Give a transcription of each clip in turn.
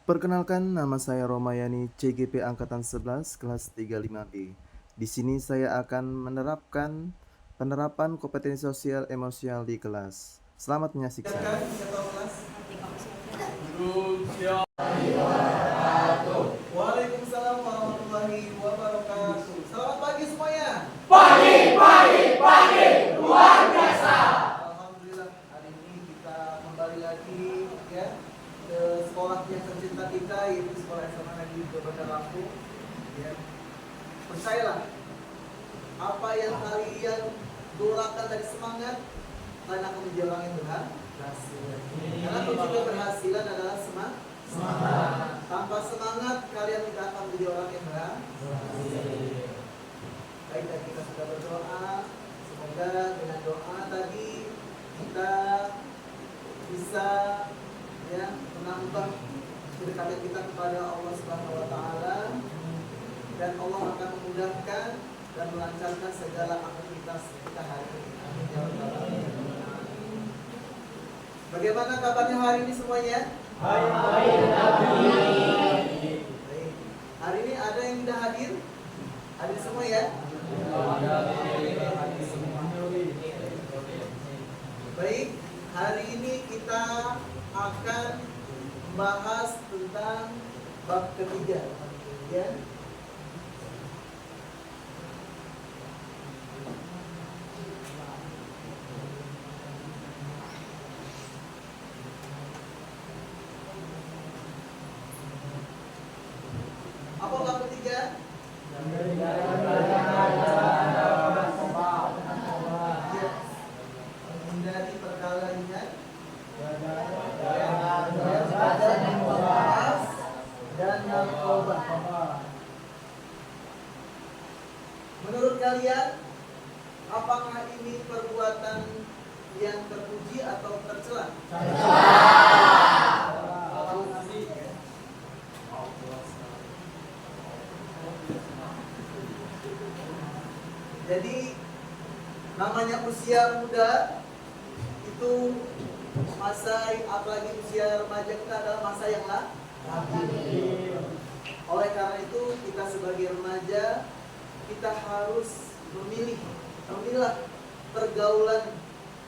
Perkenalkan, nama saya Romayani, CGP Angkatan 11, kelas 35B. Di sini saya akan menerapkan penerapan kompetensi sosial emosional di kelas. Selamat menyaksikan. Waalaikumsalam warahmatullahi wabarakatuh. Selamat pagi semuanya. Pagi, luar biasa. Alhamdulillah, hari ini kita kembali lagi ya ke sekolah yang tercinta kita, yaitu sekolah SMA Negeri Bandar Lampung. Ya. Percayalah, apa yang kalian doakan dari semangat, kalian akan menjadi orang yang berhasil. Karena kunci keberhasilan adalah semangat. Tanpa semangat, kalian tidak akan menjadi orang yang berhasil. Baik, dan kita sudah berdoa. Semoga dengan doa tadi kita bisa ya menambah kedekatan kita kepada Allah Subhanahu wa taala, dan Allah akan memudahkan dan melancarkan segala aktivitas kita hari ini. Amin ya rabbal alamin. Bagaimana kabarnya hari ini semuanya? Baik. Baik. Hari ini ada yang tidak hadir? Hadir semua ya? Baik, hari ini kita akan membahas tentang bab ketiga, ya. Apa bab ketiga? Menghindari perkara ringan dan narkoba. Menurut kalian, apakah ini perbuatan yang terpuji atau tercela? Jadi namanya usia muda itu masa, apalagi usia remaja kita adalah masa yang labil. Oleh karena itu kita sebagai remaja kita harus memilah pergaulan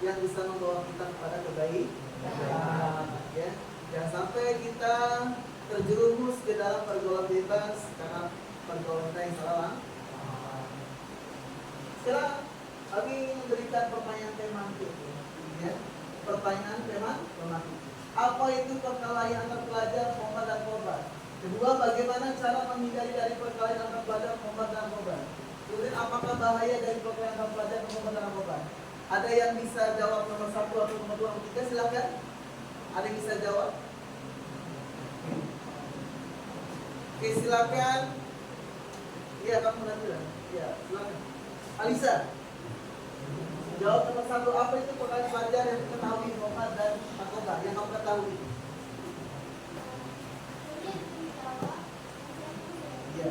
yang bisa membawa kita kepada kebaikan. Ya, jangan sampai kita terjerumus ke dalam pergaulan bebas karena pergaulan kita yang salah. Sekarang kami memberikan pertanyaan tematik, ya. Pertanyaan tematik. Apa itu perkelahian antar pelajar, kompa dan korban? Kedua, bagaimana cara menghindari dari perkelahian antar pelajar, kompa dan korban? Kemudian, apakah bahaya dari perkelahian antar pelajar, kompa dan korban? Ada yang bisa jawab nomor 1 atau nomor 2 atau 3? Silakan. Ada yang bisa jawab? Oke, silakan. Iya, kamu nanti lah. Iya, silakan. Alisa, jawab nomor 1. Apa itu perkara pelajar yang diketahui Muhammad dan narkoba yang kamu ketahui? Iya.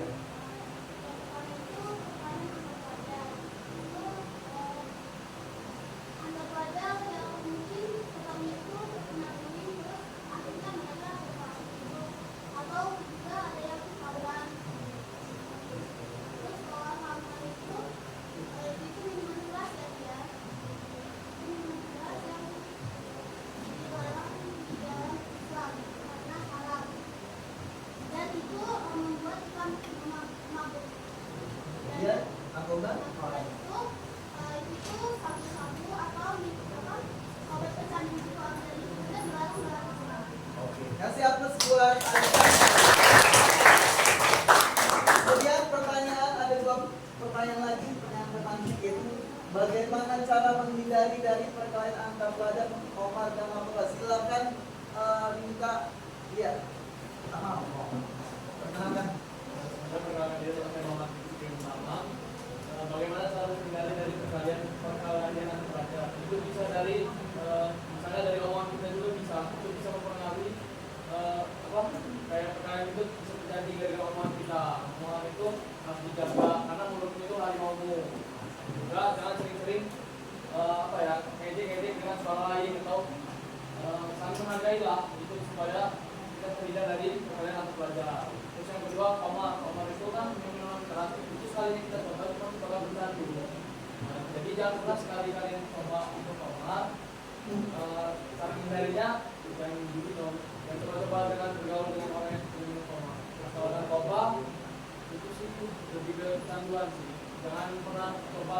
Iya, narkoba. Oke, kasih aplaus buat Alisa. Kemudian pertanyaan, ada 2 pertanyaan lagi, pertanyaan tematik, yaitu bagaimana cara menghindari dari perkelahian antar pelajar, Omar dan narkoba? Silakan minta, iya, sama. Perkenalkan. Perkenalkan diri, saya Muhammad Rizky Muhammad. Bagaimana cara menghindari dari perkelahian antar pelajar? Itu bisa dari misalnya dari omongan kita juga bisa, itu bisa mempengaruhi kayak perkelahian itu bisa terjadi dari omongan kita. Omongan itu harus dijaga karena mulutmu itu harimaumu. Juga jangan sering-sering ngejek dengan suara lain atau saling menghargai lah, itu supaya kita terhindar dari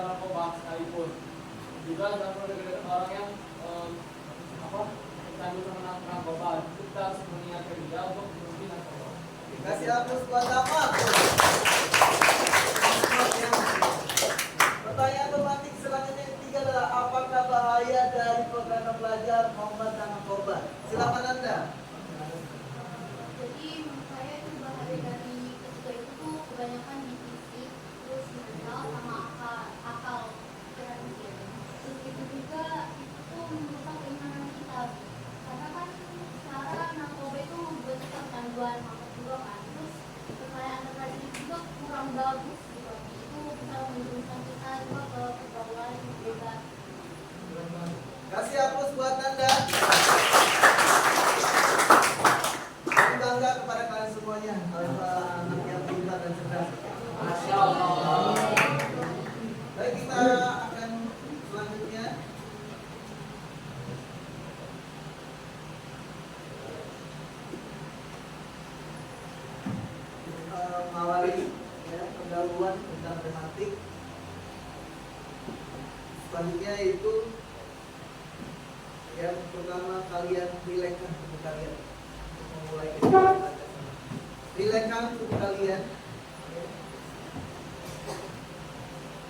narkoba sekalipun. Juga jangan pernah dekat orang yang tercandu sama narkoba. Kita harus mengingatkan dia untuk berhenti narkoba. Kasih aplaus buat apa? Pertanyaan tematik selanjutnya yang ketiga adalah apakah bahaya dari program belajar membaca narkoba? Silakan Anda. Jadi menurut saya itu bahaya dari ketiga itu tuh kebanyakan di fisik, terus mental sama akal pikiran dia. Terus itu juga itu tuh merusak keimanan kita. Karena kan sekarang narkoba itu membuat kita kecanduan mabuk juga kan. Terus kekayaan terhadap juga kurang bagus gitu. Itu bisa menjerumuskan kita juga ke pergaulan yang bebas. Kasih aplaus buat Anda. Saya bangga kepada kalian semuanya. Kalian anak yang pintar dan cerdas. Masya Allah. Baik, kita akan selanjutnya mengawali pendahuluan tentang tematik. Selanjutnya yaitu yang pertama, kalian rilekskan tubuh kalian untuk memulai kegiatan belajar. Rilekskan tubuh kalian,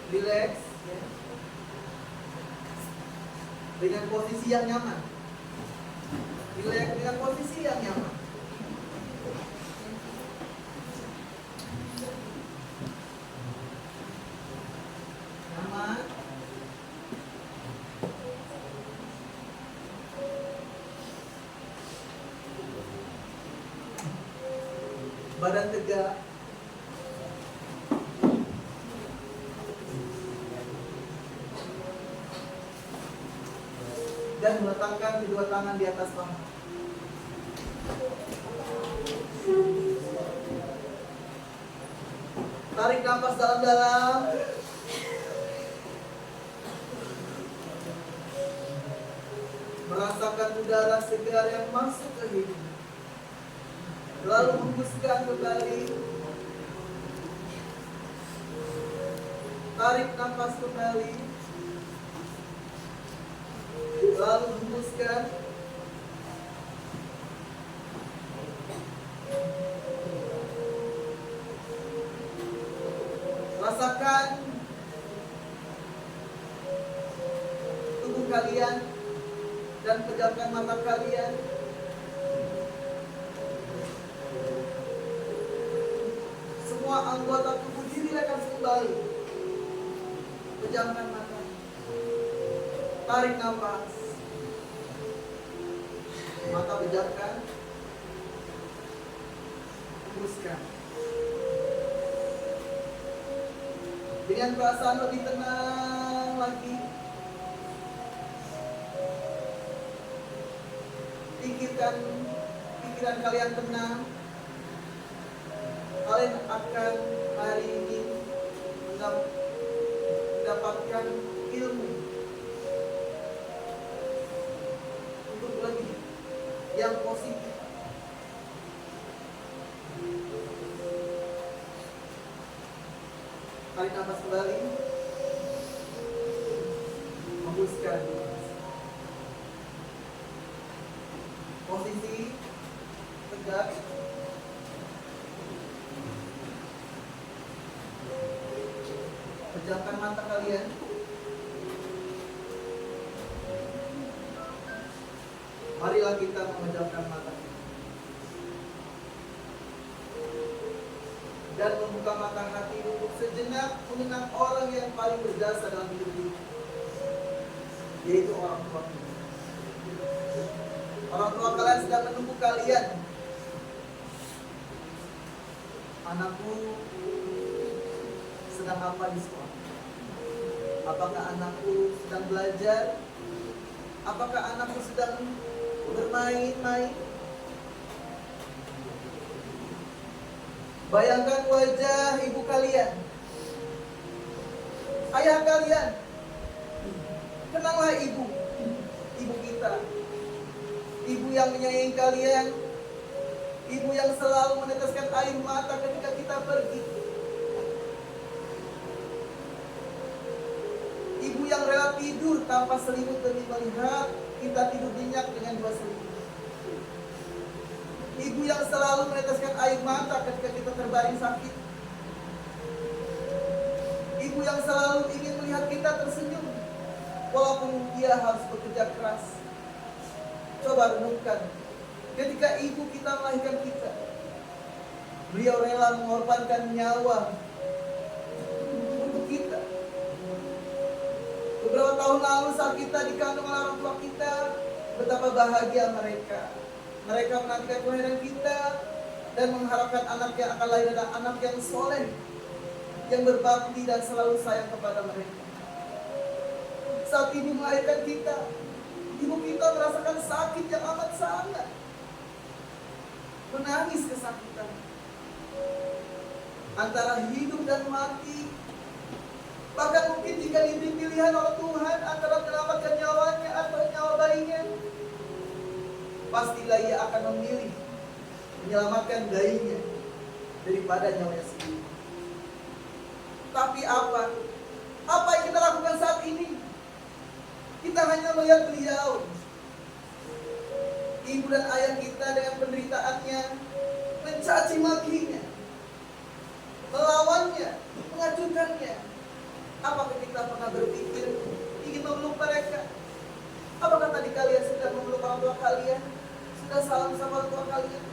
rileks dengan posisi yang nyaman. Rileks dengan posisi yang nyaman. Nyaman. Badan tegak. Dan meletakkan kedua tangan di atas paha. Tarik nafas dalam-dalam. Merasakan udara segar yang masuk ke hidung. Lalu hembuskan kembali. Tarik nafas kembali. Lalu hembuskan. Rasakan tubuh kalian dan pejamkan mata kalian. Semua anggota tubuh dirilekan kembali. Pejamkan mata. Tarik nafas. Mata pejamkan. Hembuskan. Dengan perasaan lebih tenang lagi. Pikiran kalian tenang. Kalian akan hari ini mendapatkan ilmu untuk lebih yang positif. Tarik nafas kembali. Hembuskan. Posisi tegak. Pejamkan mata kalian. Marilah kita memejamkan mata dan membuka mata hati untuk sejenak mengenang orang yang paling berjasa dalam hidup kita, yaitu orang tua kita. Orang tua kalian sedang menunggu kalian. Anakku sedang apa di sekolah? Apakah anakku sedang belajar? Apakah anakku sedang bermain-main? Bayangkan wajah ibu kalian, ayah kalian. Kenanglah ibu kita. Ibu yang menyayangi kalian. Ibu yang selalu meneteskan air mata ketika kita pergi. Ibu yang rela tidur tanpa selimut demi melihat kita tidur nyenyak dengan 2 selimut. Ibu yang selalu meneteskan air mata ketika kita terbaring sakit. Ibu yang selalu ingin melihat kita tersenyum walaupun dia harus bekerja keras. Coba renungkan, ketika ibu kita melahirkan kita, beliau rela mengorbankan nyawa untuk kita. Beberapa tahun lalu saat kita dikandung oleh orang tua kita, betapa bahagia mereka. Mereka menantikan kelahiran kita dan mengharapkan anak yang akan lahir adalah anak yang soleh, yang berbakti dan selalu sayang kepada mereka. Saat ibu melahirkan kita, ibu kita merasakan sakit yang amat sangat, menangis kesakitan antara hidup dan mati. Bahkan mungkin jika diberi pilihan oleh Tuhan antara menyelamatkan nyawanya atau nyawa bayinya, pastilah ia akan memilih menyelamatkan bayinya daripada nyawanya sendiri. Tapi apa yang kita lakukan saat ini? Kita hanya melihat beliau, ibu dan ayah kita dengan penderitaannya, mencaci makinya, melawannya, mengacungkannya. Apakah kita pernah berpikir ingin memeluk mereka? Apakah tadi kalian sudah memeluk orang tua kalian? Sudah salam sama orang tua kalian?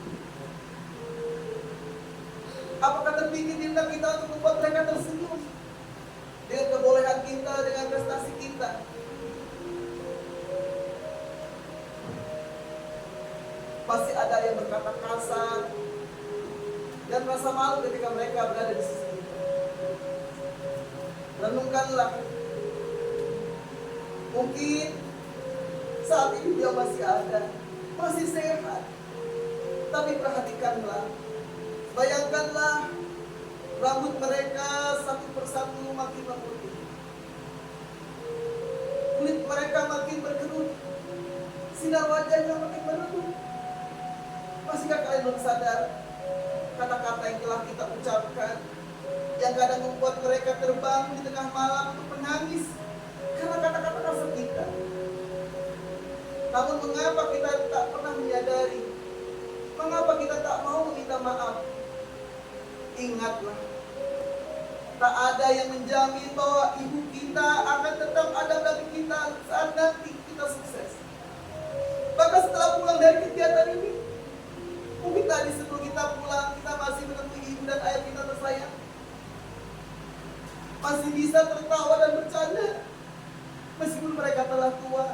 Apakah terpikir tindak kita untuk membuat mereka tersenyum dengan kebolehan kita, dengan prestasi kita? Pasti ada yang berkata kasar dan merasa malu ketika mereka berada di sisi kita. Renungkanlah, mungkin saat ini dia masih ada, masih sehat, tapi perhatikanlah, bayangkanlah rambut mereka satu persatu makin memutih, kulit mereka makin berkerut, sinar wajahnya makin meredup. Masihkah kalian belum sadar kata-kata yang telah kita ucapkan, yang kadang membuat mereka terbang di tengah malam untuk menangis karena kata-kata kasar kita? Namun mengapa kita tak pernah menyadari? Mengapa kita tak mau meminta maaf? Ingatlah, tak ada yang menjamin bahwa ibu kita akan tetap ada bagi kita saat nanti kita sukses. Bahkan setelah pulang dari kegiatan ini, mungkin tadi sebelum kita pulang, kita masih menemui ibu dan ayah kita tersayang. Masih bisa tertawa dan bercanda, meskipun mereka telah tua,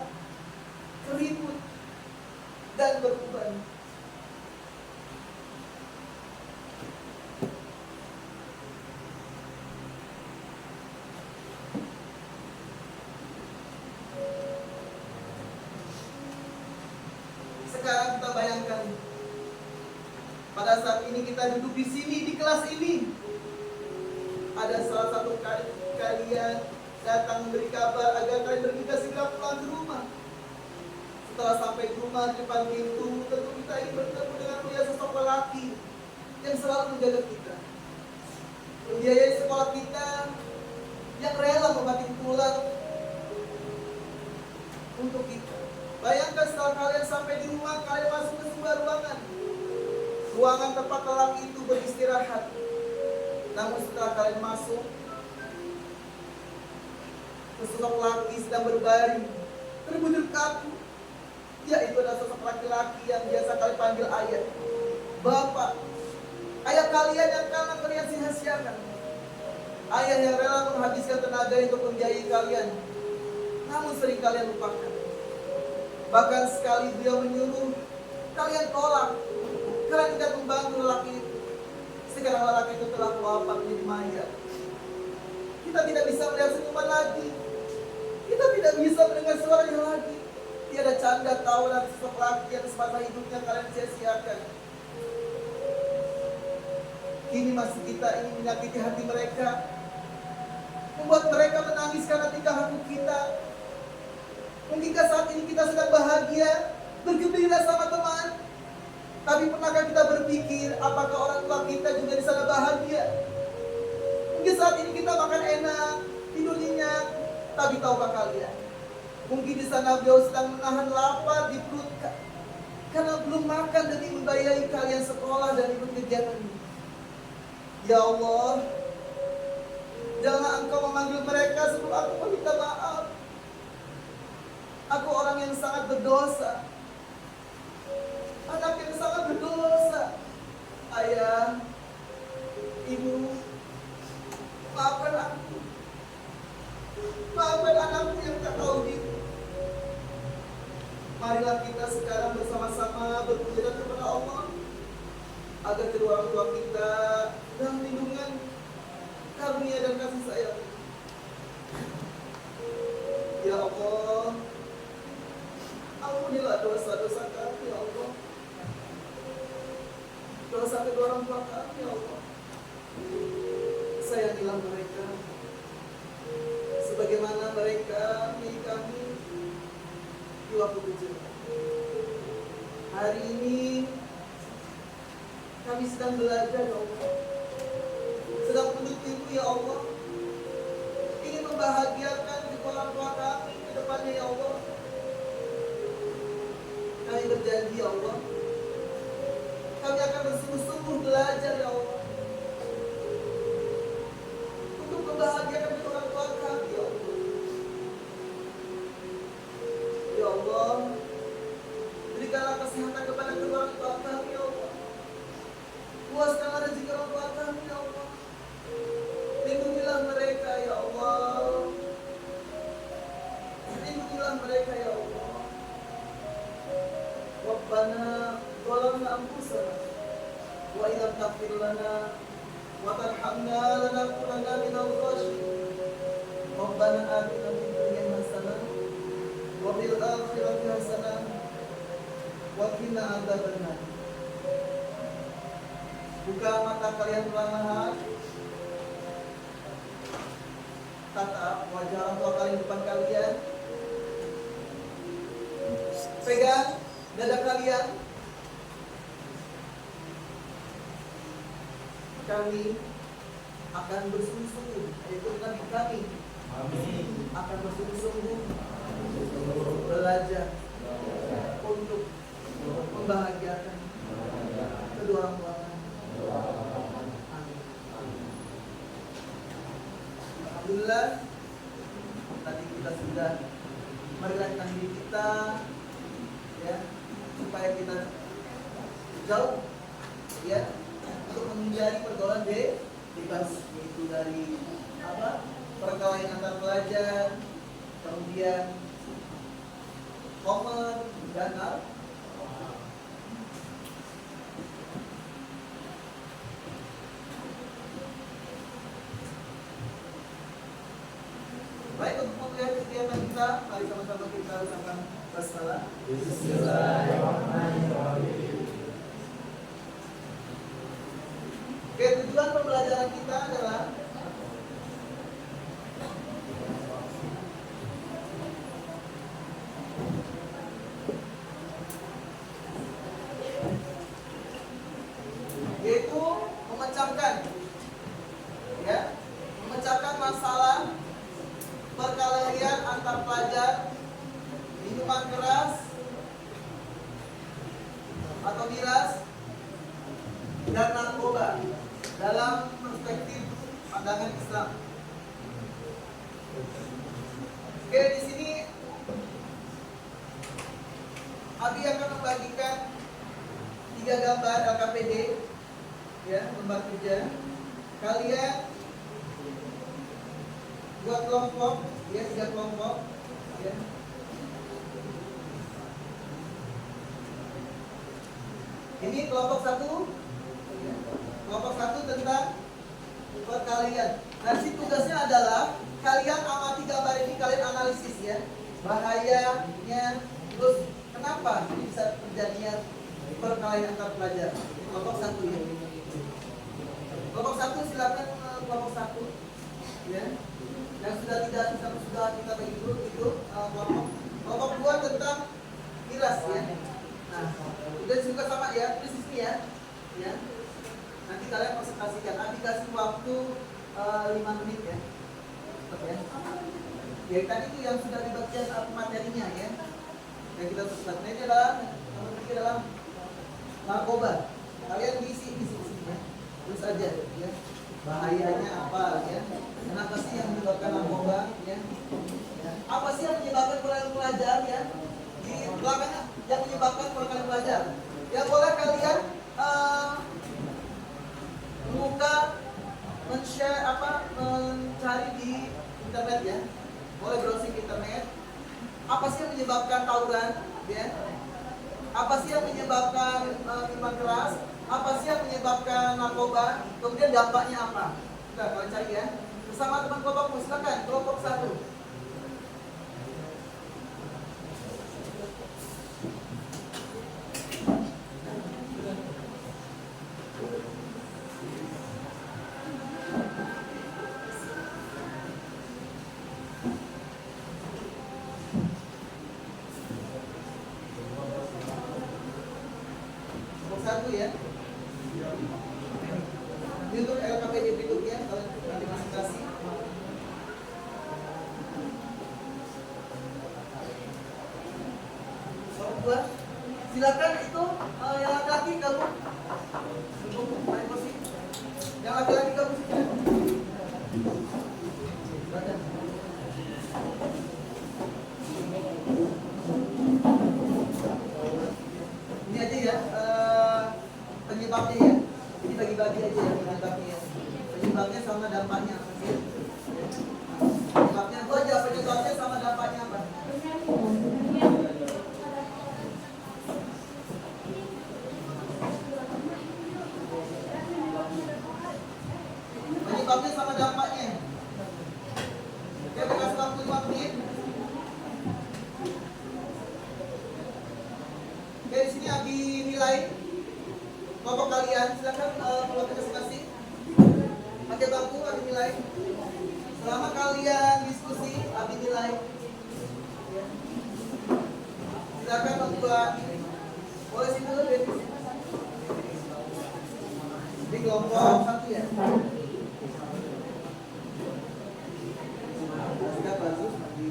keriput, dan beruban. Sekarang kita bayangkan, pada saat ini kita duduk di sini, di kelas ini, ada salah satu kalian datang memberi kabar agar kalian bergegas segera pulang ke rumah. Setelah sampai ke rumah, di depan pintu, tentu kita ingin bertemu dengan pria sosok lelaki yang selalu menjaga kita, membiayai sekolah kita, yang rela membanting tulang untuk kita. Bayangkan setelah kalian sampai di rumah, kalian masuk ke sebuah ruangan tempat lelaki itu beristirahat. Namun setelah kalian masuk, sosok laki sedang berbaring, terbujur kaku. Yaitu adalah sosok laki-laki yang biasa kalian panggil ayah, bapak, ayah kalian yang karena kalian sia-siakan, ayah yang rela menghabiskan tenaga untuk membiayai kalian, namun sering kalian lupakan. Bahkan sekali beliau menyuruh, kalian tolak. Kalian tidak membantu lelaki itu. Sekarang lelaki itu telah wafat menjadi mayat. Kita tidak bisa melihat senyuman lagi. Kita tidak bisa mendengar suaranya lagi. Tiada canda tawa dan sosok laki yang semasa hidupnya kalian sia-siakan. Kini masih kita ingin menyakiti hati mereka, membuat mereka menangis karena tingkah laku kita. Mungkinkah saat ini kita sedang bahagia, bergembira sama teman? Tapi pernahkah kita berpikir apakah orang tua kita juga di sana bahagia? Mungkin saat ini kita makan enak, tidur nyenyak, Tapi tahukah kalian, mungkin di sana beliau sedang menahan lapar di perut karena belum makan demi membayari kalian sekolah dan ikut kegiatan ini. Ya Allah, jangan Engkau memanggil mereka sebelum aku meminta maaf. Aku orang yang sangat berdosa, anak yang sangat berdosa. Ayah, Ibu, maafkan aku. Maafkan anakku yang tak tahu diri. Marilah kita sekarang bersama-sama berpujian kepada Allah agar kedua orang tua kita dalam lindungan karunia dan kasih sayang. Ya Allah, ampunilah dosa-dosa kami, ya Allah. Dosa kedua orang tua kami, ya Allah. Sayangilah mereka sebagaimana mereka milik kami di waktu kecil. Hari ini kami sedang belajar, ya Allah. Sedang menuntut Ilmu, ya Allah. Ingin membahagiakan kedua orang tua kami ke depannya, ya Allah. Kami berjanji, ya Allah, kami akan bersungguh-sungguh belajar, ya Allah, untuk membahagiakan kedua orang tua kami, ya Allah. Ya Allah, berikanlah kesehatan kepada kedua orang tua kami, ya Allah. Puaskanlah rezeki orang tua kami, ya Allah. Lindungilah mereka, ya Allah. Lindungilah mereka, ya Allah. Rabbana zalamna anfusana wa illam taghfir lana wa tarhamna lanakunanna minal khasirin. Rabbana atina fid dunya hasanah wa fil akhirati hasanah wa qina adzabannar. Buka mata kalian perlahan. Tatap wajah orang tua kalian depan kalian. Pegang dada kalian. Kami akan bersungguh-sungguh, yaitu Nabi kami akan bersungguh-sungguh belajar untuk membahagiakan kedua orang tua kami. Amin. Alhamdulillah, tadi kita sudah merilekskan diri kita, ya, supaya kita jauh, ya, untuk menghindari pergaulan bebas, yaitu dari apa, perkelahian antar pelajar, kemudian homer dan baik. Untuk memulai kegiatan kita, mari sama-sama kita ucapkan basmalah. Bismillahirrahmanirrahim. Oke, tujuan pembelajaran kita adalah yaitu memecahkan, ya, memecahkan masalah perkelahian antar pelajar, minuman keras atau miras, dan narkoba dalam perspektif pandangan Islam. Oke, di sini Abi akan membagikan 3 gambar LKPD, ya, lembar kerja. Kalian buat kelompok, ya, 3 kelompok, ya. Ini kelompok 1. Kelompok 1 tentang perkalian. Nanti tugasnya adalah kalian amati gambar ini, kalian analisis, ya, bahayanya, terus kenapa bisa terjadinya perkelahian antar pelajar. Kelompok 1, ya. Kelompok 1 silakan, kelompok 1, ya. Yang sudah tidak sudah kita bagi dulu itu kelompok 2 tentang miras, ya. Nah, udah juga sama, ya, tulis di sini, ya. Ya. Nanti kalian presentasikan. Nanti kasih waktu 5 menit, ya. Cepat, ya. Ya tadi itu yang sudah di bagian materinya ya. Yang kita sebutkan ini adalah nomor 3 dalam narkoba. Kalian isi ya. Terus aja ya. Bahayanya apa ya? Kenapa sih yang menyebabkan narkoba ya? Ya. Apa sih yang menyebabkan kalian belajar ya? Di belakangnya yang menyebabkan kalian belajar. Ya boleh kalian membuka, men-share mencari di internet ya. Boleh browsing internet. Apa sih yang menyebabkan tawuran ya? Apa sih yang menyebabkan minuman keras? Apa sih yang menyebabkan narkoba? Kemudian dampaknya apa? Sudah kalian cari ya. Bersama teman kelompokmu, silakan kelompok 1. Kelompok 1 ya. Ini untuk LKPD berikutnya, kalian nanti masih kasih. Kelompok 2, silakan itu yang laki-laki kamu. Naik kursi. Yang laki-laki kamu silakan. Silakan. Ini aja ya penyebabnya ya. Ini bagi-bagi aja ya penyebabnya ya. Penyebabnya sama dampaknya. Penyebabnya gua aja penyebabnya sama dampaknya apa? Penyebabnya sama dampaknya. Oke, kita kasih waktu 5 menit. Oke, di sini Abi nilai kelompok kalian, silakan kelompok masing-masing pakai bangku, Abi nilai. Selama kalian diskusi, Abi nilai. Silakan membuat, boleh sih dulu deh. Di kelompok 1 ya. Sudah bagus, Abi.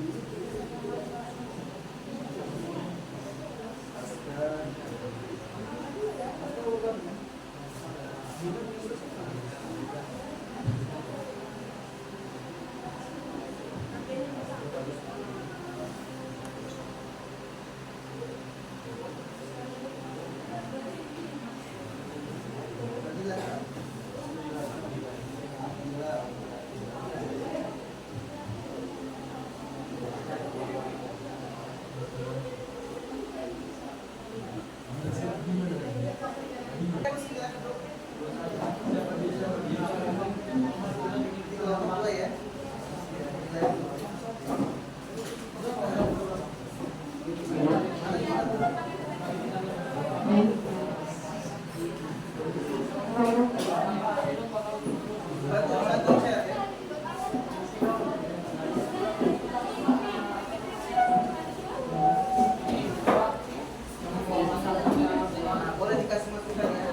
Boleh dikasih masukan ya.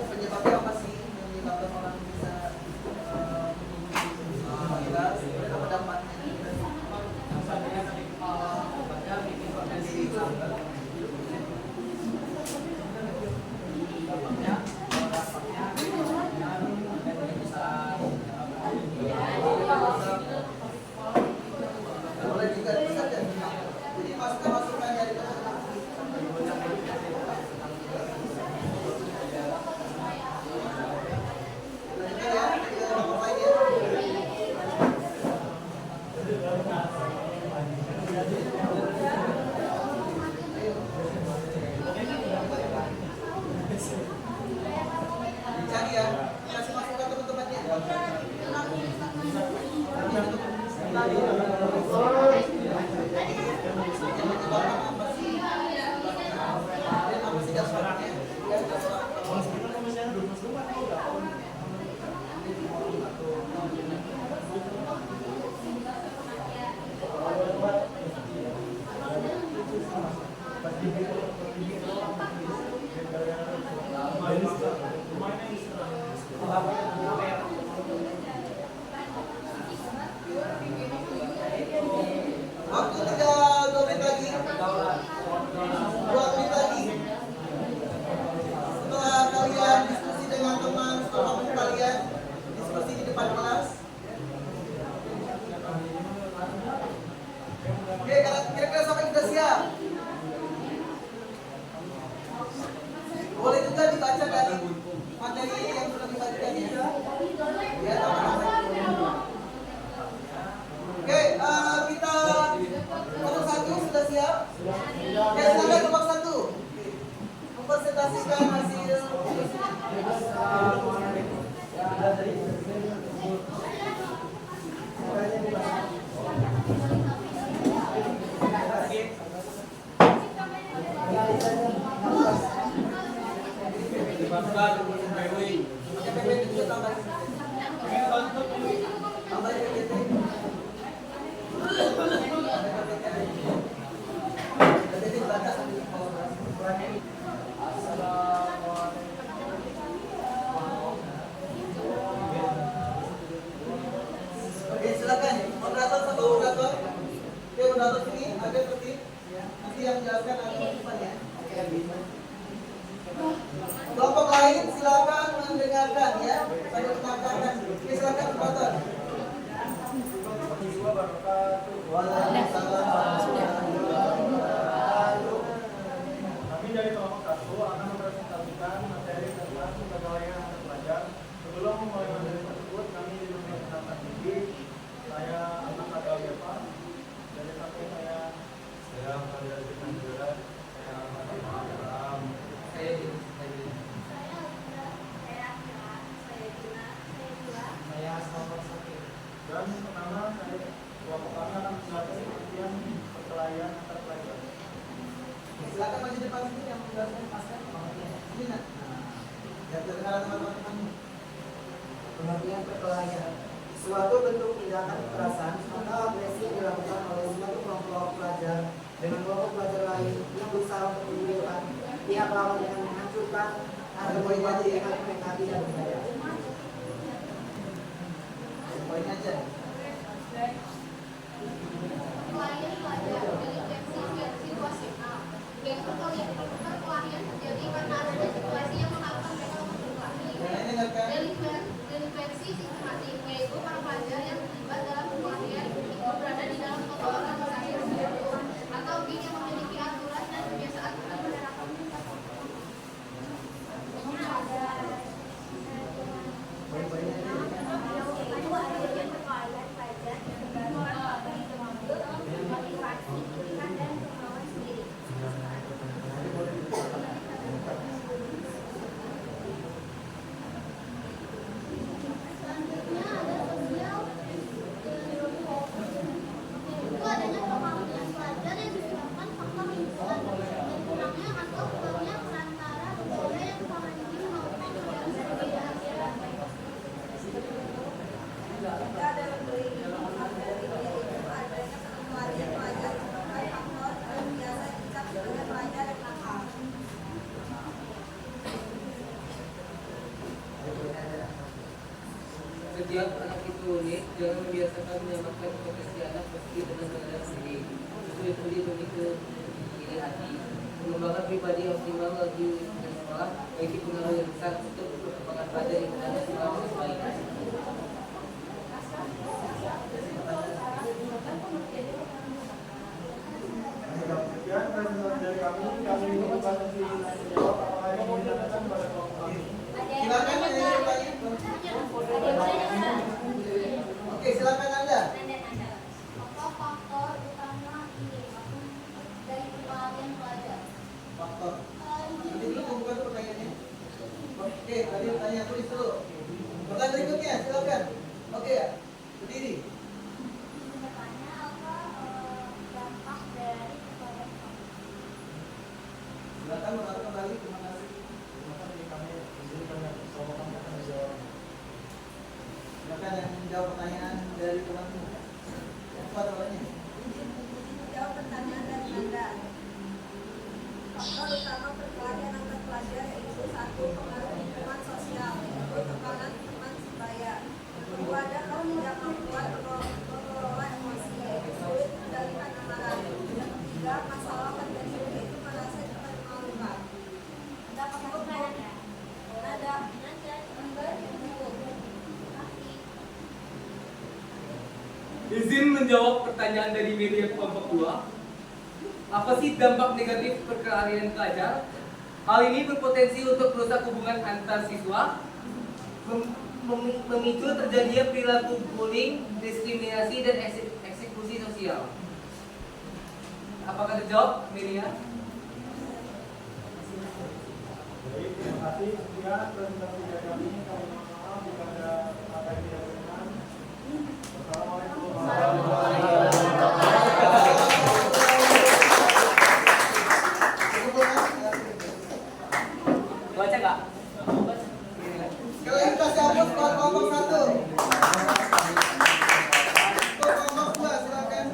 Penyebabnya apa sih yang menyebabkan orang bisa hilang? Apa dampaknya? Boleh juga saja. Jadi masukan-masukan dari teman-teman. Cari ya, kasih masukan teman-temannya. Apa sih dampaknya? Oke, silakan. Moderator sama moderator. Oke, moderator sini ada tertib. Nanti yang menjelaskan ada depan ya. Kelompok lain silakan mendengarkan ya. Pada mendengarkan. Oke, silakan moderator. Kami dari kelompok 1 akan mempresentasikan materi tentang kepegawaian antar pelajar. Sebelum memulai materi tersebut, kami diperkenalkan diri. Saya Ahmad Fadil Eva. Dari samping saya Fajar Fitnandura. Saya Ahmad Ilham. Saya Akira, saya Gina, saya Gila. Saya Asma Sakir. Dan pertama saya kelompok kami akan menjelaskan pengertian perkelahian antar pelajar. Silakan maju depan sini yang menjelaskan pasien. Ini nak. Biar terdengar teman-teman. Pengertian perkelahian suatu bentuk tindakan kekerasan atau agresi yang dilakukan oleh suatu kelompok pelajar dengan kelompok pelajar lain yang berusaha untuk menyebabkan pihak lawan dengan menghancurkan atau membuat tindakan mereka tidak berdaya. Poin aja. Perkelahian pelajar dari situasi A. Yang perkelahian terjadi karena adanya situasi yang mengharuskan mereka untuk berkelahi. Yang lain dengarkan. Delinkuensi sistematik, yaitu para pelajar yang terlibat dalam perkelahian itu berada di dalam satu organisasi tertentu atau geng yang memiliki aturan dan kebiasaan tentang penerapan. Poin-poinnya aja. Selanjutnya ada sosial itu adanya perkelahian pelajar yang disebabkan faktor lingkungan dan kurangnya atau kurangnya perantara budaya yang selama ini maupun yang berbeda. Setiap anak itu unik, jangan membiasakan menyamakan potensi anak meski dengan keadaan sendiri. Sulit-sulit memicu iri hati. Pengembangan pribadi optimal bagi sekolah, bagi pengaruh yang besar untuk perkembangan pelajar yang ada selama kebaikan. Sekian presentasi dari kami membuka sesi jawab apakah yang mau ditanyakan pada kelompok kami. Silakan menjadi pertanyaan. Oke, silakan Anda. Apa faktor utama ini dari perkelahian pelajar? Faktor. Nanti dulu bukan pertanyaannya. Oke, tadi pertanyaan tulis dulu. Pertanyaan berikutnya, silakan. Oke ya, berdiri. Bertanya apa dampak dari perkelahian pelajar? Silakan mengatur kembali. Terima kasih. Terima kasih kami di sini banyak kelompok kami akan menjawab. Silakan yang menjawab pertanyaan dari teman-teman. Apa soalnya? Jawab pertanyaan dari Anda. Faktor utama perkelahian antar pelajar yaitu satu pengaruh lingkungan sosial, yaitu tekanan teman sebaya. Kedua ada ketidakmampuan mengelola emosi, yaitu sulit mengendalikan amarah. Yang ketiga masalah terjadi yaitu merasa cepat memalukan. Ada faktor lainnya? Ada Enggak, Izin menjawab pertanyaan dari media kelompok 2. Apa sih dampak negatif perkelahian pelajar? Hal ini berpotensi untuk merusak hubungan antar siswa, memicu terjadinya perilaku bullying, diskriminasi, dan eksekusi sosial. Apakah terjawab, Melia? Baik, terima kasih. Sekian presentasi dari kami. Kami mohon maaf jika ada kata yang tidak berkenan. Wassalamualaikum warahmatullahi wabarakatuh. Baca nggak? Kalian kasih hapus kelompok 1. Kelompok 2 silakan.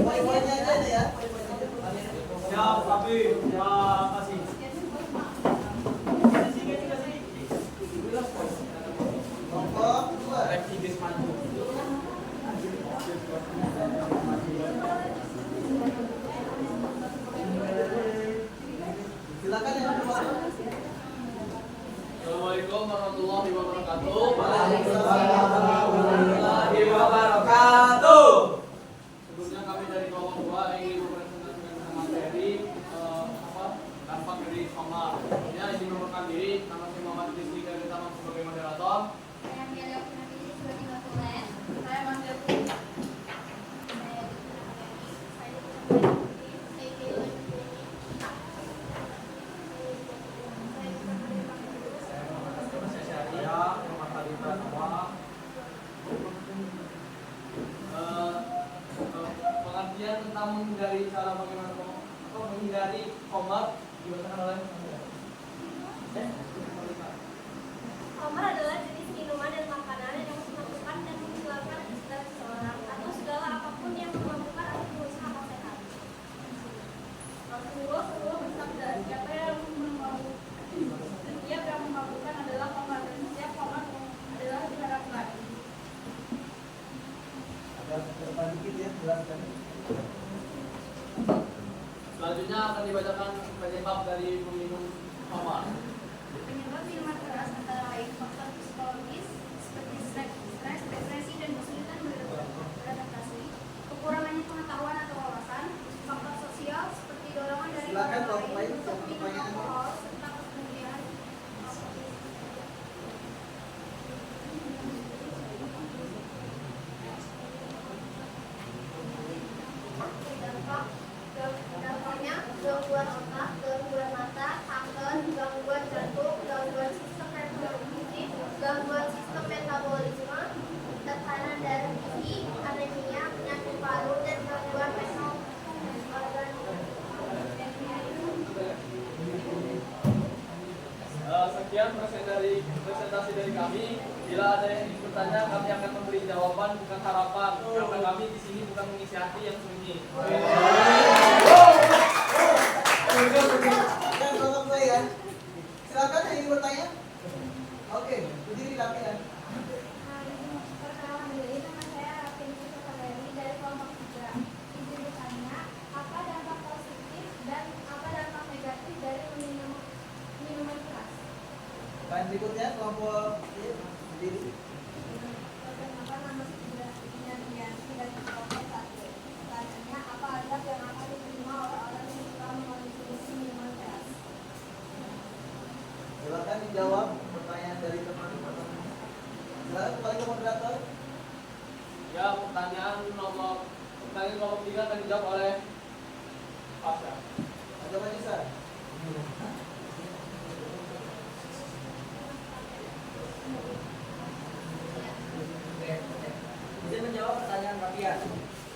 Poin-poinnya aja deh ya. Siap, Abi. Terima kasih. Kelompok 2. Silakan yang kedua. Assalamualaikum warahmatullahi wabarakatuh. Waalaikumsalam warahmatullahi wabarakatuh. Sebelumnya kami dari kelompok 2 ingin mempresentasikan tentang materi dampak dari Komar. Sebelumnya izin memperkenalkan diri, nama saya Muhammad Rizky dari Taman sebagai moderator. Saya Amelia Purnamini sebagai konsulen. Saya Mas Devi. Pengertian tentang menghindari cara bagaimana menghindari Komar dibacakan oleh Khamar adalah jenis minuman dan makanan yang memabukkan dan menghilangkan istirahat seseorang atau segala apapun yang memabukkan atau merusak akal sehat. Rasulullah SAW bersabda, siapa yang memabukkan adalah khamar dan setiap khamar adalah diharapkan. Agak depan dikit ya, jelaskan. Selanjutnya akan dibacakan penyebab dari peminum Komar. Penyebab minuman keras antara lain faktor psikologis seperti stres, depresi, dan kesulitan beradaptasi, kekurangannya pengetahuan atau wawasan, faktor sosial seperti dorongan dari Silakan, orang Pak, lain untuk minum pertanyaan. alkohol serta kemudian dampaknya gangguan otak, gangguan mata, kanker, gangguan jantung, gangguan sistem reproduksi, gangguan sistem metabolisme, tekanan darah tinggi, anemia, penyakit paru, dan gangguan renal organ. Sekian presentasi dari kami. Bila ada yang ingin bertanya, kami akan memberi jawaban bukan harapan. Karena kami di sini bukan mengisi hati yang sunyi. Dan kelompok 2 ya. Silakan yang ingin bertanya. Oke, berdiri kami ya. Perkenalan diri, nama saya Rafin Sukameri dari kelompok 3. Izin bertanya, apa dampak positif dan apa dampak negatif dari minuman keras? Bahan berikutnya kelompok berdiri. Perkenalkan, nama saya Dianti dari kelompok 1. Pertanyaannya, apa adab yang akan diterima oleh orang yang suka mengkonsumsi minuman keras? Silakan dijawab pertanyaan dari teman-teman. Silakan kembali ke moderator. Ya, pertanyaan kelompok 3 akan dijawab oleh Pasha. Ada Manisa. Izin menjawab pertanyaan Rafian.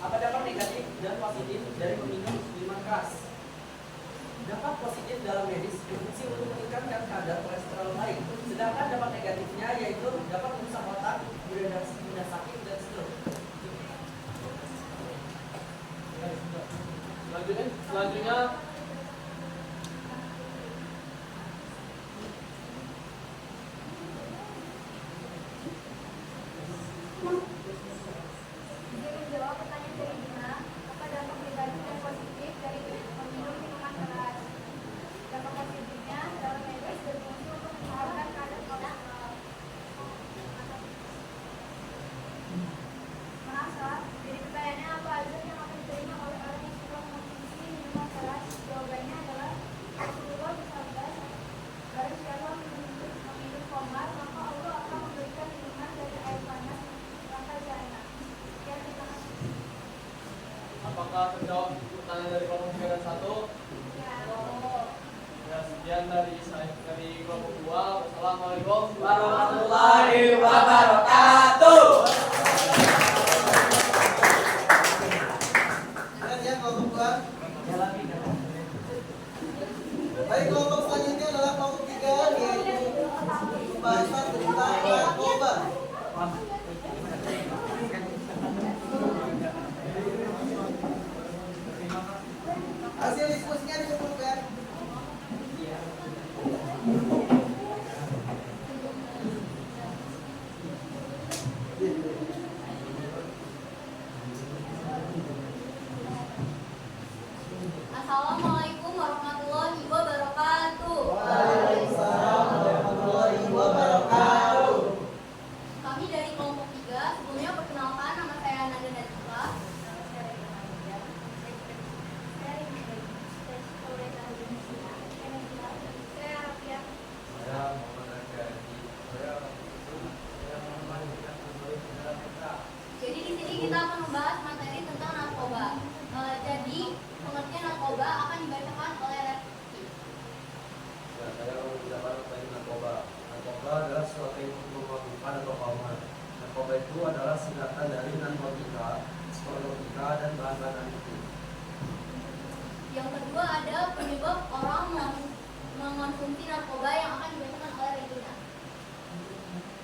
Apa dampak negatif dan positif dari meminum minuman keras? Dampak positif dalam medis berfungsi untuk meningkatkan kadar kolesterol baik. Sedangkan dampak negatifnya yaitu dapat merusak otak, mudah sakit dan stroke. Selanjutnya pembahasan tentang narkoba. Hasil diskusinya disebutkan. Assalamualaikum warahmatullahi wabarakatuh. Waalaikumsalam warahmatullahi wabarakatuh. Kami dari kelompok 3, sebelumnya perkenalkan nama saya Nanda Najwa. Jadi di sini kita akan membahas materi tentang narkoba. Jadi pengertian narkoba akan dibacakan oleh Rifki. Ya, saya mau menjelaskan tentang narkoba. Narkoba adalah sesuatu yang memabukkan atau koma. Narkoba itu adalah singkatan dari narkotika, psikotropika, dan bahan-bahan adiktif. Yang kedua ada penyebab orang mengonsumsi narkoba yang akan dibacakan oleh Regina.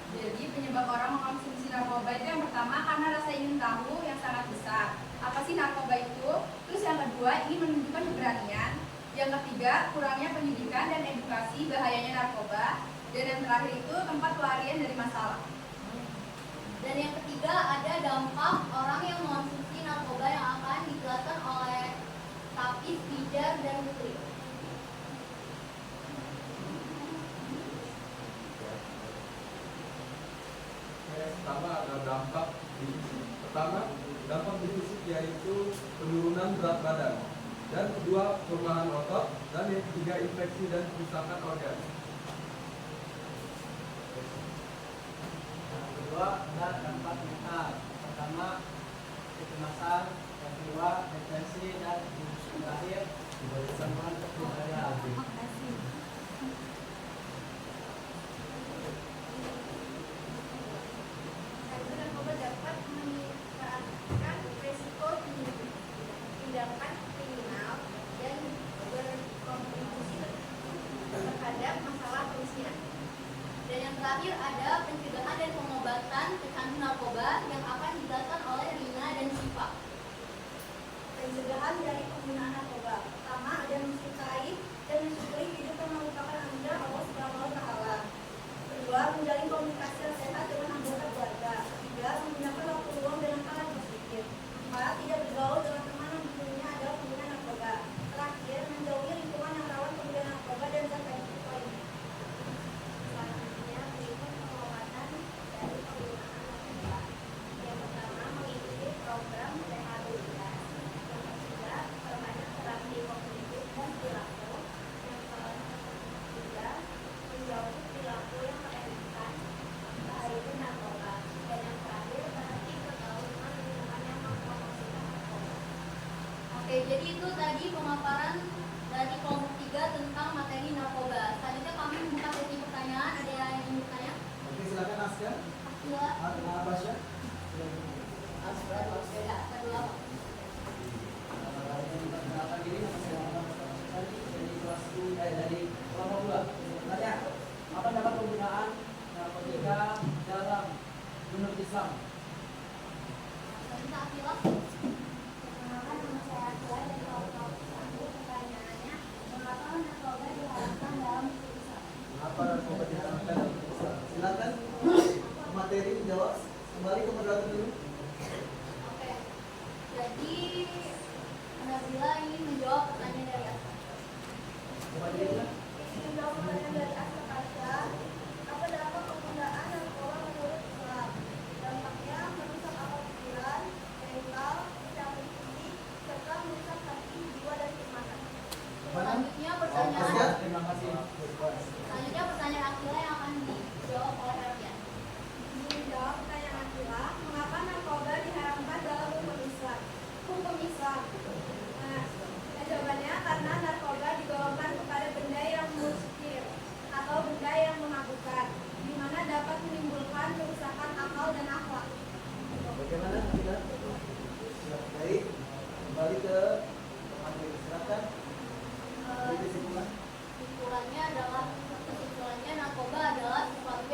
Jadi penyebab orang mengkonsumsi narkoba itu yang pertama karena rasa ingin tahu yang sangat besar. Apa sih narkoba itu? Terus yang kedua ingin menunjukkan keberanian. Yang ketiga kurangnya pendidikan dan edukasi bahayanya narkoba. Dan yang terakhir itu tempat pelarian dari masalah. Dan yang ketiga ada dampak orang yang mengonsumsi narkoba yang akan dijelaskan oleh Tapis, Bijar, dan Putri. Pertama adalah dampak di fisik, yaitu penurunan berat badan. Dan kedua perubahan otot. Dan yang ketiga infeksi dan kerusakan organ. Yang kedua adalah dampak mental. Pertama, kecemasan. Yang kedua, depresi. Dan yang terakhir, gangguan kepribadian. Narkoba dapat meningkatkan risiko tindakan kriminal dan berkontribusi terhadap masalah kemiskinan. Dan yang terakhir ada pencegahan dan pengobatan pecandu narkoba yang akan dijelaskan oleh Rina dan Siva. Pencegahan dari penggunaan narkoba. Pertama, ada mencintai dan mensyukuri hidup yang merupakan anugerah Allah Subhanahu wa Ta'ala. Kedua, menjalin komunikasi yang sehat dengan anggota keluarga. Ketiga, menggunakan waktu luang dengan hal yang positif. Empat, tidak bergaul dengan teman yang dulunya adalah pengguna narkoba. Terakhir, menjauhi lingkungan yang rawan pengguna narkoba dan zat adiktif lainnya. Selanjutnya, berikut pengobatan dari penggunaan narkoba. Yang pertama, mengikuti program rehabilitasi. Yang ketiga, perbanyak terapi kognitif dan perilaku. Yang ketiga, menjauhi perilaku yang meremehkan bahaya narkoba. Dan yang terakhir, berhenti bergaul dengan lingkungan yang mempromosikan narkoba. Oke, jadi itu tadi pemaparan dari kelompok 3 tentang materi narkoba. Selanjutnya kami membuka sesi pertanyaan. Ada yang ingin bertanya? Oke, silakan Aska. Akila, Abasya. Asra, Beda, kedua. Perkenalkan diri, nama saya Muhammad Sari dari kelas dari kelompok 2. Tanya, apa dampak penggunaan narkotika dalam menurut Islam? Selanjutnya Akila. Perkenalkan, nama saya Akila dari kelompok 1. Pertanyaannya, mengapa narkoba diharamkan dalam Islam? Apa narkoba diharamkan dalam Islam? Silakan materi dijawab. Kembali ke moderator dulu. Oke. Jadi Nabila ingin menjawab pertanyaan dari Asra. Ingin menjawab pertanyaan dari Astra. Apa dampak penggunaan narkoba menurut Islam? Dampaknya merusak akal pikiran, mental, secara fisik, serta merusak hati, jiwa, dan keimanan. Selanjutnya Aska. pertanyaan Terima kasih. Selanjutnya pertanyaan Akila yang akan dijawab oleh Herbian. Menjawab pertanyaan Akila, mengapa narkoba diharamkan dalam hukum Islam? Nah, jawabannya karena narkoba digolongkan kepada benda yang muskir atau benda yang memabukkan, di mana dapat menimbulkan kerusakan akal dan akhlak. Bagaimana kita? Baik, kembali ke materi. Silakan. Beri kesimpulan. Kesimpulannya narkoba adalah sesuatu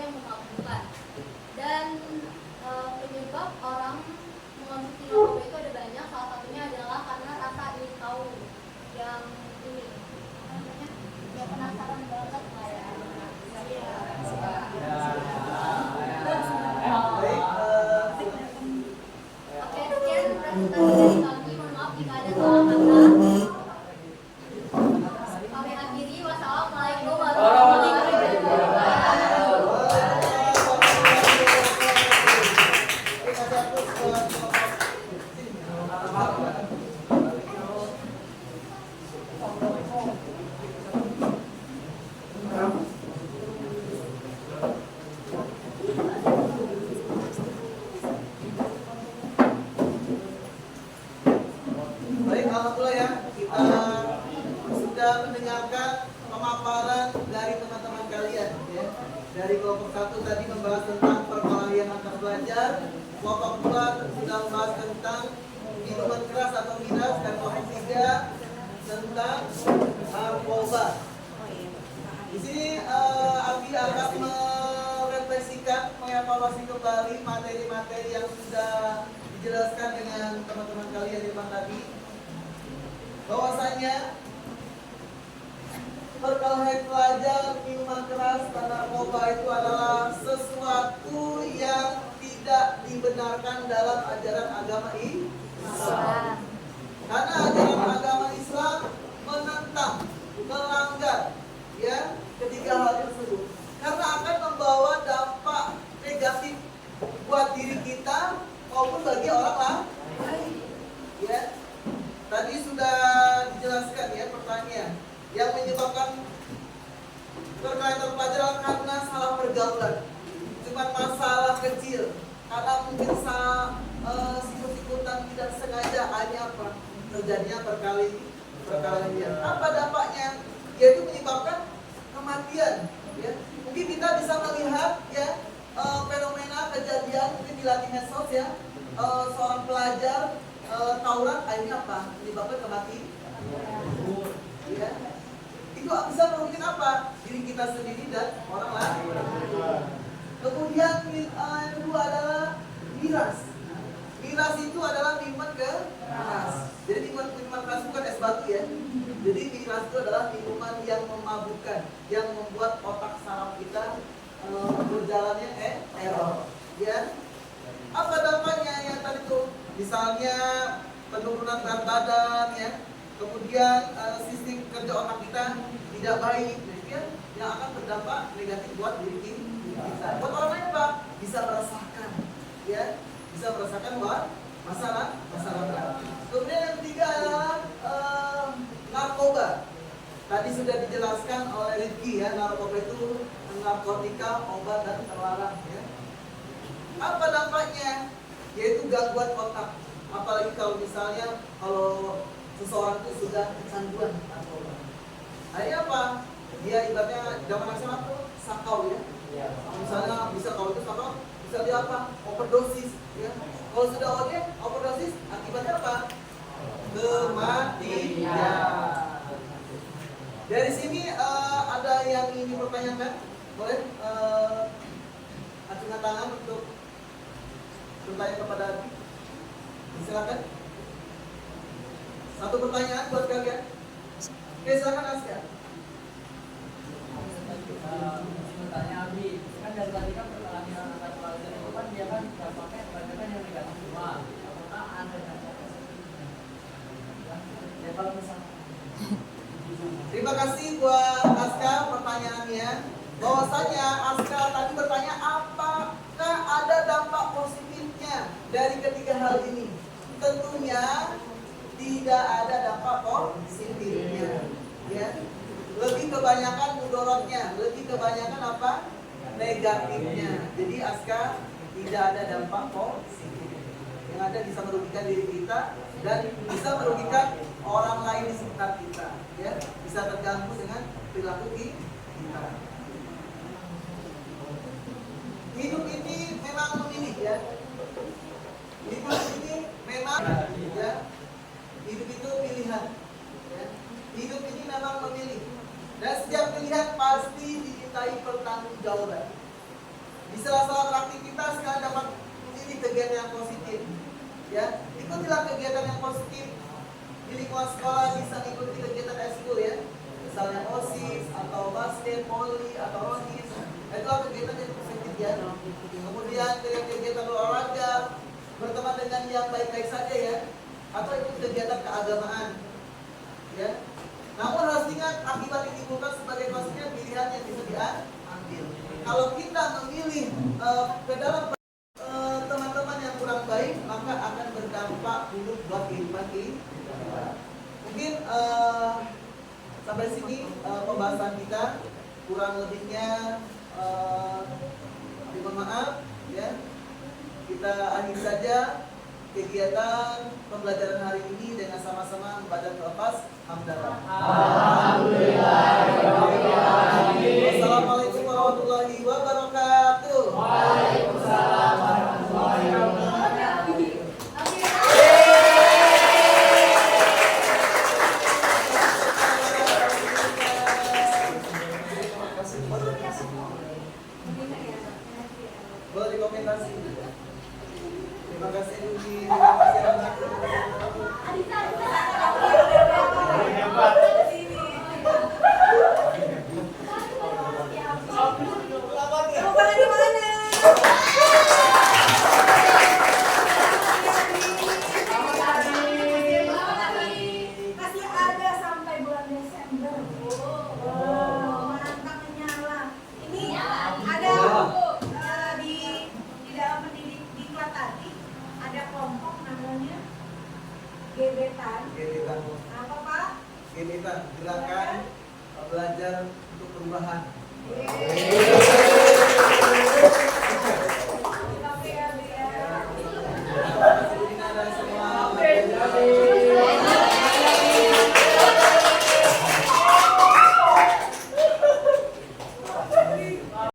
Dari kelompok 1 tadi membahas tentang perkelahian antar pelajar, kelompok 2 sudah membahas tentang minuman keras atau miras, dan kelompok 3 tentang narkoba. Di sini Abi akan merefleksikan, mengevaluasi kembali materi-materi yang sudah dijelaskan dengan teman-teman kalian di depan tadi. Bahwasanya perkelahian pelajar, minuman keras, dan narkoba itu adalah sesuatu yang tidak dibenarkan dalam ajaran agama Islam. Karena ajaran agama Islam menentang, melanggar, ya, ketiga hal tersebut. Karena akan membawa dampak negatif buat diri kita maupun bagi orang lain. Ya, tadi sudah dijelaskan ya pertanyaan yang menyebabkan perkelahian pelajar karena salah pergaulan, cuma masalah kecil, karena mungkin sikut-sikutan tidak sengaja, hanya apa terjadinya perkelahian. Apa dampaknya? Yaitu menyebabkan kematian. Ya, mungkin kita bisa melihat ya fenomena kejadian mungkin di Latin medsos ya, seorang pelajar tawuran, akhirnya apa? Menyebabkan kematian. Ya. Itu bisa merugikan apa? Diri kita sendiri dan orang lain. Kemudian yang kedua adalah miras. Miras itu adalah minuman keras. Jadi minuman keras bukan es batu ya. Jadi miras itu adalah minuman yang memabukkan, yang membuat otak saraf kita berjalannya error. Ya. Apa dampaknya yang tadi tuh? Misalnya penurunan berat badan ya. Kemudian sistem kerja otak kita tidak baik, ya, yang akan berdampak negatif buat diri kita. Buat orang lain Pak bisa merasakan, ya, bisa merasakan masalah. Kemudian yang ketiga adalah narkoba. Tadi sudah dijelaskan oleh Rizky ya, narkoba itu narkotika, obat dan terlarang. Ya. Apa dampaknya? Yaitu gangguan otak. Apalagi kalau misalnya seseorang itu sudah kecanduan narkoba. Akhirnya apa? Dia ibaratnya zaman nasional tuh sakau ya. Misalnya bisa kalau itu sakau, bisa dia apa? Overdosis ya. Kalau sudah overdosis, akibatnya apa? Kematian. Dari sini ada yang ingin dipertanyakan? Boleh acungkan tangan untuk bertanya kepada Abi. Silakan. Satu pertanyaan buat kalian. Oke, silakan Aska. Bertanya Abi, kan dari tadi kan perkelahian antar pelajar itu kan dia kan dampaknya kebanyakan yang negatif semua. Apakah ada dampak positif? Ya kalau misalnya. Terima kasih buat Aska pertanyaannya. Bahwasanya Aska tadi bertanya apakah ada dampak positifnya dari ketiga hal ini. Tentunya tidak ada dampak positifnya, ya. Lebih kebanyakan mudorotnya, lebih kebanyakan apa? Negatifnya. Jadi Aska tidak ada dampak positif. Yang ada bisa merugikan diri kita dan bisa merugikan orang lain di sekitar kita, ya. Bisa terganggu dengan perilaku kita. Hidup ini memang memilih ya. Hidup ini memang ya. Hidup itu pilihan. Ya. Hidup ini memang memilih. Dan setiap pilihan pasti dimintai pertanggungjawaban. Di sela-sela beraktivitas kalian dapat memilih kegiatan yang positif. Ya, ikutilah kegiatan yang positif. Di lingkungan sekolah bisa ikuti kegiatan ekskul ya. Misalnya OSIS atau basket, voli atau rohis. Itulah kegiatan yang positif ya. Kemudian kegiatan olahraga, berteman dengan yang baik-baik saja ya. Atau ikut kegiatan keagamaan, ya. Namun harus ingat akibat yang ditimbulkan sebagai konsekuensi pilihan yang bisa diambil. Kalau kita memilih ke dalam teman-teman yang kurang baik, maka akan berdampak buruk buat kehidupan kita. Mungkin sampai sini pembahasan kita, kurang lebihnya mohon maaf, ya. Kita akhiri saja kegiatan pembelajaran hari ini dengan sama-sama membaca lepas hamdalah. Alhamdulillah. Wassalamualaikum warahmatullahi wabarakatuh. dokumentasi. Terima kasih Luki, terima kasih anak. Bukan di mana? Masih ada sampai bulan Desember. Mantap menyala. Ini ada di dalam pendidik diklat tadi ada kelompok namanya gebetan. Gebetan, Apa Pak? gebetan, gerakan belajar untuk perubahan. Yeay.